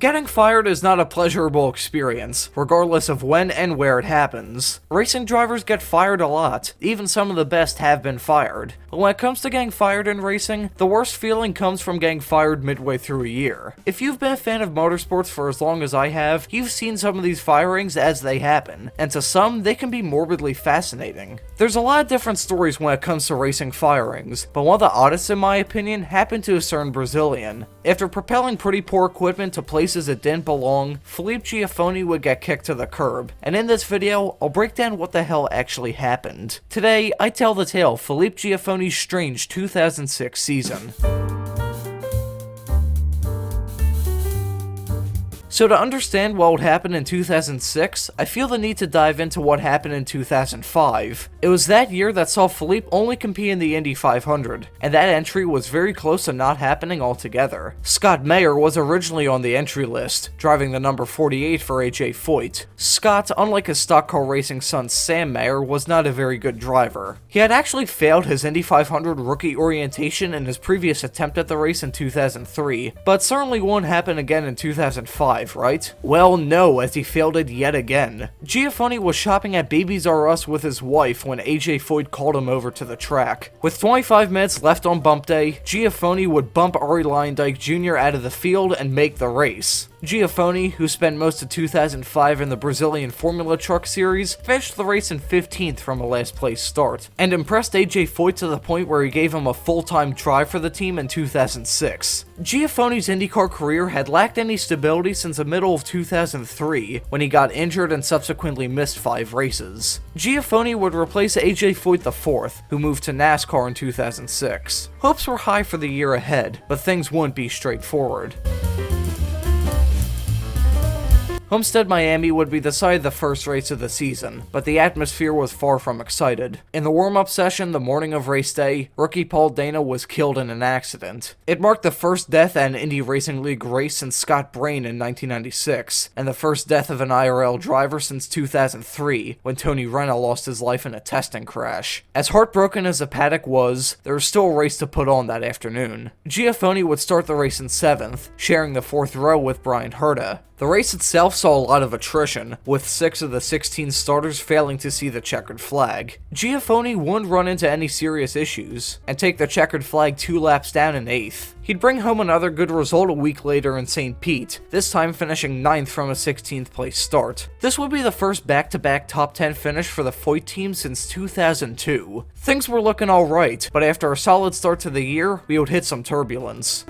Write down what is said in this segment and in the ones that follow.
Getting fired is not a pleasurable experience, regardless of when and where it happens. Racing drivers get fired a lot, even some of the best have been fired. But when it comes to getting fired in racing, the worst feeling comes from getting fired midway through a year. If you've been a fan of motorsports for as long as I have, you've seen some of these firings as they happen, and to some, they can be morbidly fascinating. There's a lot of different stories when it comes to racing firings, but one of the oddest in my opinion happened to a certain Brazilian. After propelling pretty poor equipment to places it didn't belong, Felipe Giaffone would get kicked to the curb, and in this video, I'll break down what the hell actually happened. Today, I tell the tale of Felipe Giaffone's strange 2006 season. So to understand what would happen in 2006, I feel the need to dive into what happened in 2005. It was that year that saw Felipe only compete in the Indy 500, and that entry was very close to not happening altogether. Scott Mayer was originally on the entry list, driving the number 48 for AJ Foyt. Scott, unlike his stock car racing son Sam Mayer, was not a very good driver. He had actually failed his Indy 500 rookie orientation in his previous attempt at the race in 2003, but certainly won't happen again in 2005. Right? Well, no, as he failed it yet again. Giaffone was shopping at Babies R Us with his wife when AJ Foyt called him over to the track. With 25 minutes left on bump day, Giaffone would bump Arie Luyendyk Jr. out of the field and make the race. Giaffone, who spent most of 2005 in the Brazilian Formula Truck Series, finished the race in 15th from a last place start, and impressed AJ Foyt to the point where he gave him a full-time drive for the team in 2006. Giaffone's IndyCar career had lacked any stability since the middle of 2003, when he got injured and subsequently missed 5 races. Giaffone would replace AJ Foyt IV, who moved to NASCAR in 2006. Hopes were high for the year ahead, but things wouldn't be straightforward. Homestead Miami would be decided the first race of the season, but the atmosphere was far from excited. In the warm-up session the morning of race day, rookie Paul Dana was killed in an accident. It marked the first death at an Indy Racing League race since Scott Brain in 1996, and the first death of an IRL driver since 2003, when Tony Renna lost his life in a testing crash. As heartbroken as the paddock was, there was still a race to put on that afternoon. Giaffone would start the race in 7th, sharing the 4th row with Brian Herta. The race itself saw a lot of attrition, with 6 of the 16 starters failing to see the checkered flag. Giaffone wouldn't run into any serious issues, and take the checkered flag 2 laps down in 8th. He'd bring home another good result a week later in St. Pete, this time finishing 9th from a 16th place start. This would be the first back-to-back top 10 finish for the Foyt team since 2002. Things were looking alright, but after a solid start to the year, we would hit some turbulence.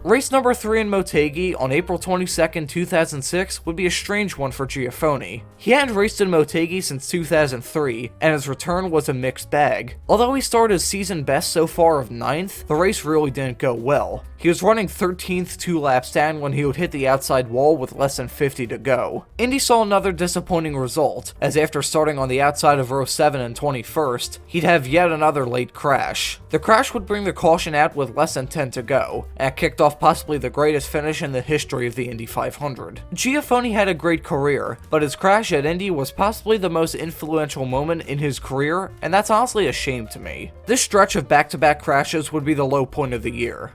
Race number 3 in Motegi on April 22nd, 2006 would be a strange one for Giaffone. He hadn't raced in Motegi since 2003, and his return was a mixed bag. Although he started his season best so far of 9th, the race really didn't go well. He was running 13th 2 laps down when he would hit the outside wall with less than 50 to go. Indy saw another disappointing result, as after starting on the outside of row 7 and 21st, he'd have yet another late crash. The crash would bring the caution out with less than 10 to go, and it kicked off possibly the greatest finish in the history of the Indy 500. Giaffone had a great career, but his crash at Indy was possibly the most influential moment in his career, and that's honestly a shame to me. This stretch of back-to-back crashes would be the low point of the year.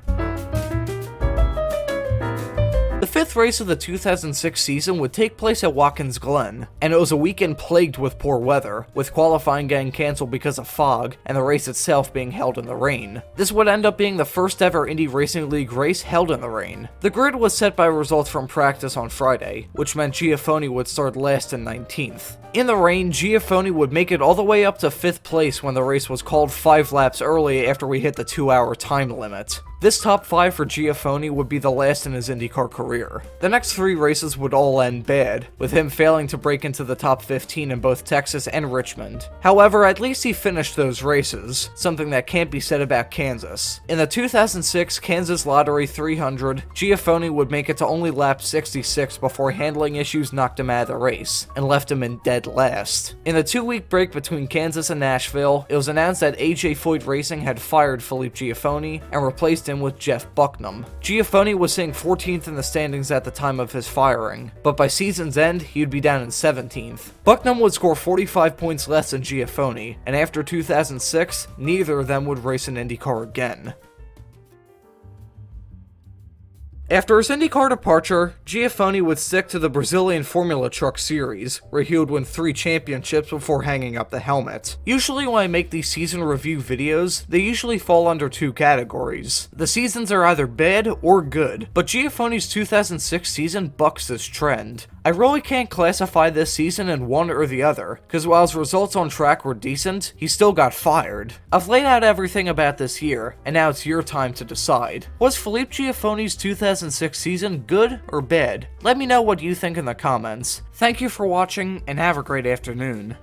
The 5th race of the 2006 season would take place at Watkins Glen, and it was a weekend plagued with poor weather, with qualifying getting cancelled because of fog, and the race itself being held in the rain. This would end up being the first ever Indy Racing League race held in the rain. The grid was set by results from practice on Friday, which meant Giaffone would start last and 19th. In the rain, Giaffone would make it all the way up to 5th place when the race was called 5 laps early after we hit the 2-hour time limit. This top 5 for Giaffone would be the last in his IndyCar career. The next 3 races would all end bad, with him failing to break into the top 15 in both Texas and Richmond. However, at least he finished those races, something that can't be said about Kansas. In the 2006 Kansas Lottery 300, Giaffone would make it to only lap 66 before handling issues knocked him out of the race, and left him in dead last. In the 2-week break between Kansas and Nashville, it was announced that AJ Foyt Racing had fired Felipe Giaffone and replaced him with Jeff Bucknam. Giaffone was sitting 14th in the standings at the time of his firing, but by season's end, he would be down in 17th. Bucknam would score 45 points less than Giaffone, and after 2006, neither of them would race an IndyCar again. After his IndyCar departure, Giaffone would stick to the Brazilian Formula Truck Series, where he would win 3 championships before hanging up the helmet. Usually when I make these season review videos, they usually fall under 2 categories. The seasons are either bad or good, but Giaffone's 2006 season bucks this trend. I really can't classify this season in one or the other, because while his results on track were decent, he still got fired. I've laid out everything about this year, and now it's your time to decide. Was Felipe Giaffone's 2006 season good or bad? Let me know what you think in the comments. Thank you for watching, and have a great afternoon.